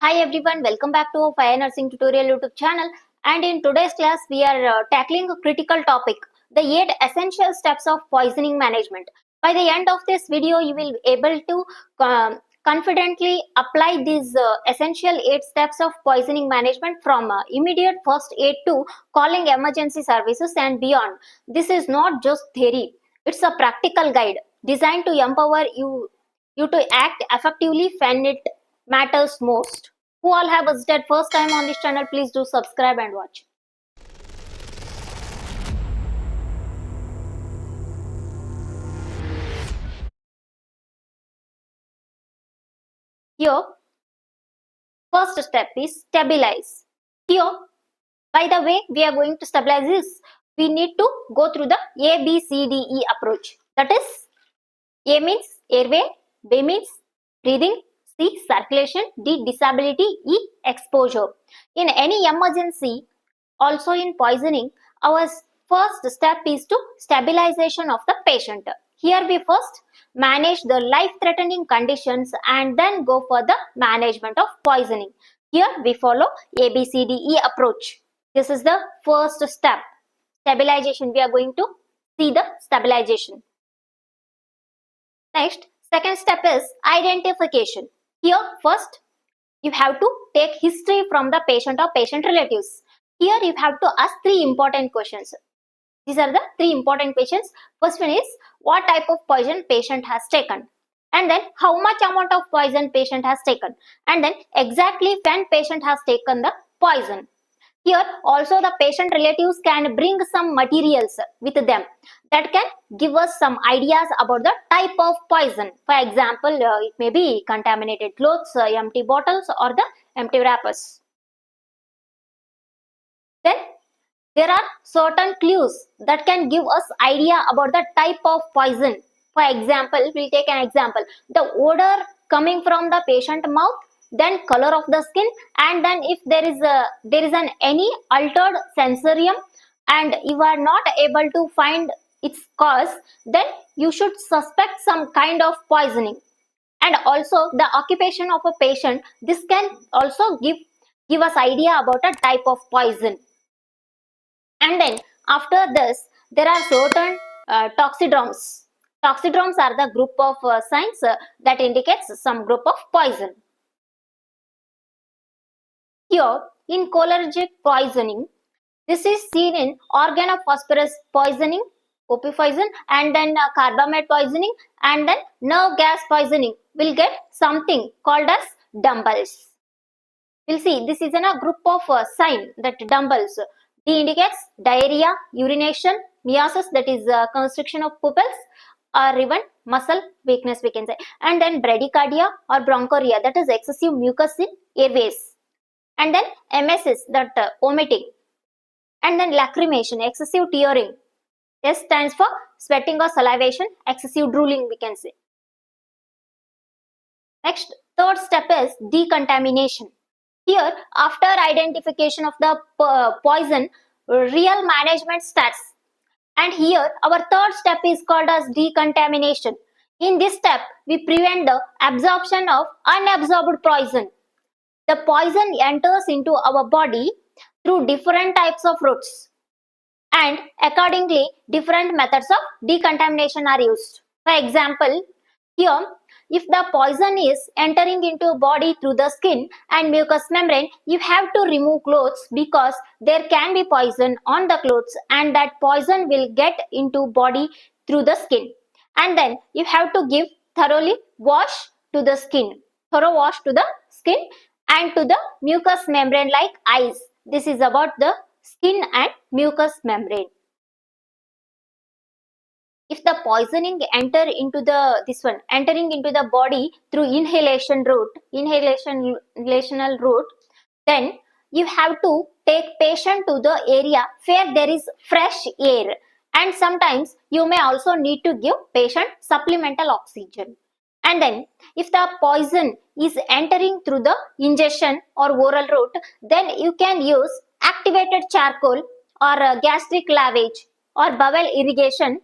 Hi everyone, welcome back to our Fire Nursing Tutorial YouTube channel. And in today's class, we are tackling a critical topic, the 8 essential steps of poisoning management. By the end of this video, you will be able to confidently apply these essential 8 steps of poisoning management from immediate first aid to calling emergency services and beyond. This is not just theory, it's a practical guide designed to empower you to act effectively when it matters most. Who all have visited first time on this channel, please do subscribe and watch. Here, first step is stabilize. Here, by the way, we are going to stabilize this. We need to go through the ABCDE approach. That is, A means airway, B means breathing, C circulation, D disability, E exposure. In any emergency, also in poisoning, our first step is to stabilization of the patient. Here we first manage the life-threatening conditions and then go for the management of poisoning. Here we follow ABCDE approach. This is the first step. Stabilization. We are going to see the stabilization. Next, second step is identification. Here first you have to take history from the patient or patient relatives. Here you have to ask 3 important questions. These are the 3 important questions. First one is what type of poison patient has taken, and then how much amount of poison patient has taken, and then exactly when patient has taken the poison. Here also the patient relatives can bring some materials with them that can give us some ideas about the type of poison. For example, it may be contaminated clothes, empty bottles or the empty wrappers. Then there are certain clues that can give us idea about the type of poison. For example, we'll take an example. The odor coming from the patient mouth, then color of the skin, and then if there is any altered sensorium and you are not able to find its cause, then you should suspect some kind of poisoning. And also the occupation of a patient, this can also give us idea about a type of poison. And then after this, there are certain toxidromes. Toxidromes are the group of signs that indicates some group of poison. Here, in cholinergic poisoning, this is seen in organophosphorus poisoning, OP poison, and then carbamide poisoning, and then nerve gas poisoning. We'll get something called as dumbbells. We'll see this is in a group of sign that dumbbells. D indicates diarrhea, urination, meiosis, that is constriction of pupils, or even muscle weakness we can say, and then bradycardia or bronchorrhea, that is excessive mucus in airways, and then emesis, that vomiting, and then lacrimation, excessive tearing. S stands for sweating or salivation, excessive drooling we can say. Next, third step is decontamination. Here, after identification of the poison, real management starts. And here, our third step is called as decontamination. In this step, we prevent the absorption of unabsorbed poison. The poison enters into our body through different types of routes. And accordingly, different methods of decontamination are used. For example, here, if the poison is entering into body through the skin and mucous membrane, you have to remove clothes because there can be poison on the clothes and that poison will get into body through the skin. And then you have to give thoroughly wash to the skin, thorough wash to the skin and to the mucous membrane like eyes. This is about the skin and mucous membrane. If the poisoning entering into the body through inhalational route, then you have to take patient to the area where there is fresh air, and sometimes you may also need to give patient supplemental oxygen. And then if the poison is entering through the ingestion or oral route, then you can use activated charcoal or gastric lavage or bowel irrigation.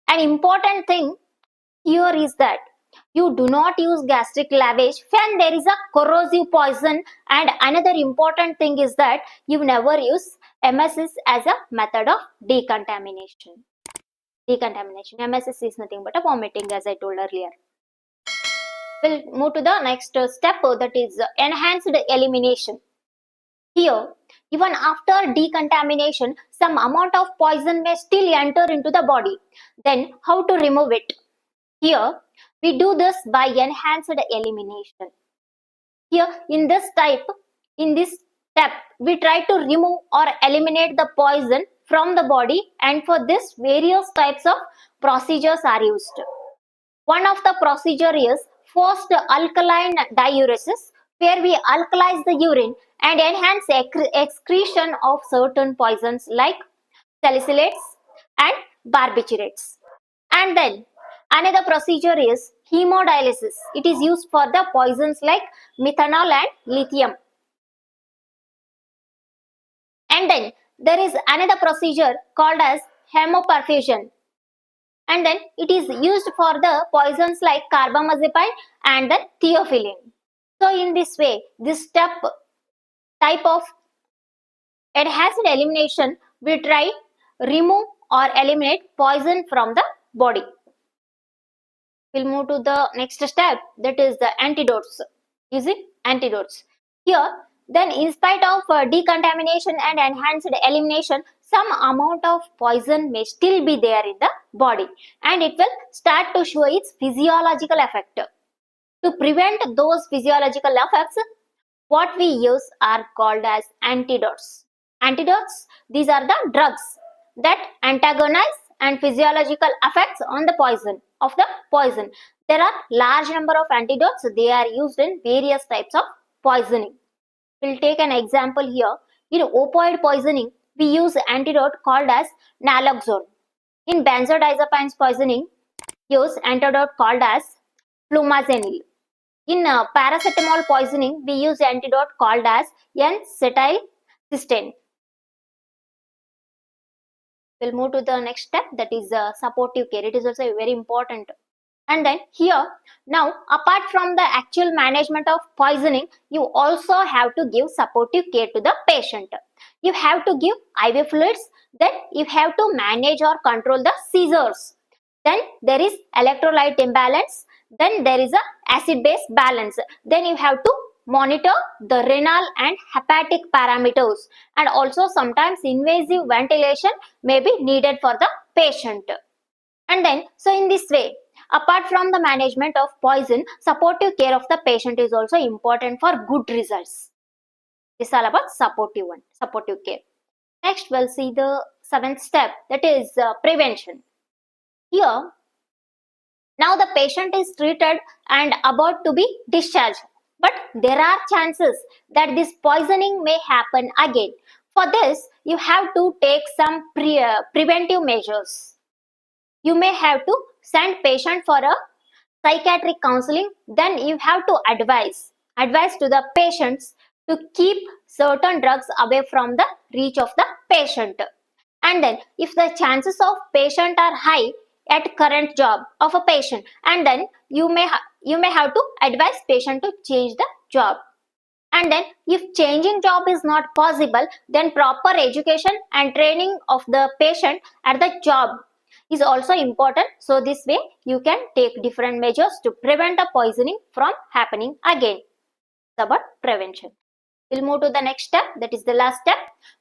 An important thing here is that You do not use gastric lavage when there is a corrosive poison, and another important thing is that you never use MSS as a method of decontamination. MSS is nothing but a vomiting, as I told earlier. We'll move to the next step, that is enhanced elimination. Here, even after decontamination, some amount of poison may still enter into the body. Then, how to remove it? Here, we do this by enhanced elimination. Here, in this step, we try to remove or eliminate the poison from the body, and for this, various types of procedures are used. One of the procedure is forced alkaline diuresis, where we alkalize the urine and enhance excretion of certain poisons like salicylates and barbiturates. And then another procedure is hemodialysis. It is used for the poisons like methanol and lithium. And then there is another procedure called as hemoperfusion. And then it is used for the poisons like carbamazepine and then theophylline. So in this way, this type of enhanced elimination, we try remove or eliminate poison from the body. We'll move to the next step, that is the antidotes. Using antidotes. Here, then in spite of decontamination and enhanced elimination, some amount of poison may still be there in the body, and it will start to show its physiological effect. To prevent those physiological effects, what we use are called as antidotes. Antidotes, these are the drugs that antagonize and physiological effects on the poison of the poison. There are large number of antidotes. They are used in various types of poisoning. We'll take an example here. In opioid poisoning, we use antidote called as naloxone. In benzodiazepines poisoning, use antidote called as flumazenil. In paracetamol poisoning, we use antidote called as N-acetylcysteine. We'll move to the next step, that is supportive care. It is also very important. And then here, now apart from the actual management of poisoning, you also have to give supportive care to the patient. You have to give IV fluids, then you have to manage or control the seizures. Then there is electrolyte imbalance, then there is a acid-base balance. Then you have to monitor the renal and hepatic parameters, and also sometimes invasive ventilation may be needed for the patient. And then, so in this way, apart from the management of poison, supportive care of the patient is also important for good results. This is all about supportive care. Next, we'll see the 7th step, that is prevention. Here, now the patient is treated and about to be discharged, but there are chances that this poisoning may happen again. For this, you have to take some preventive measures. You may have to send patient for a psychiatric counseling. Then you have to advise to the patients to keep certain drugs away from the reach of the patient. And then if the chances of patient are high at current job of a patient, and then you may have to advise patient to change the job. And then if changing job is not possible, then proper education and training of the patient at the job is also important. So this way you can take different measures to prevent a poisoning from happening again. It's about prevention. We'll move to the next step, that is the last step,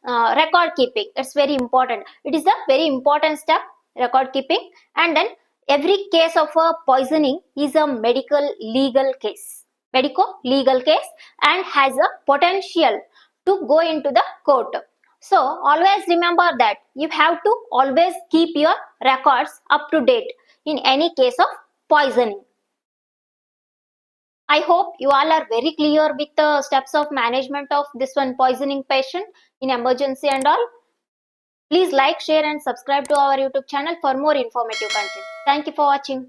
record keeping. It's very important. It is a very important step, record keeping. And then every case of a poisoning is a medico legal case, and has a potential to go into the court. So always remember that you have to always keep your records up to date in any case of poisoning. I hope you all are very clear with the steps of management of this one poisoning patient in emergency and all. Please like, share and subscribe to our YouTube channel for more informative content. Thank you for watching.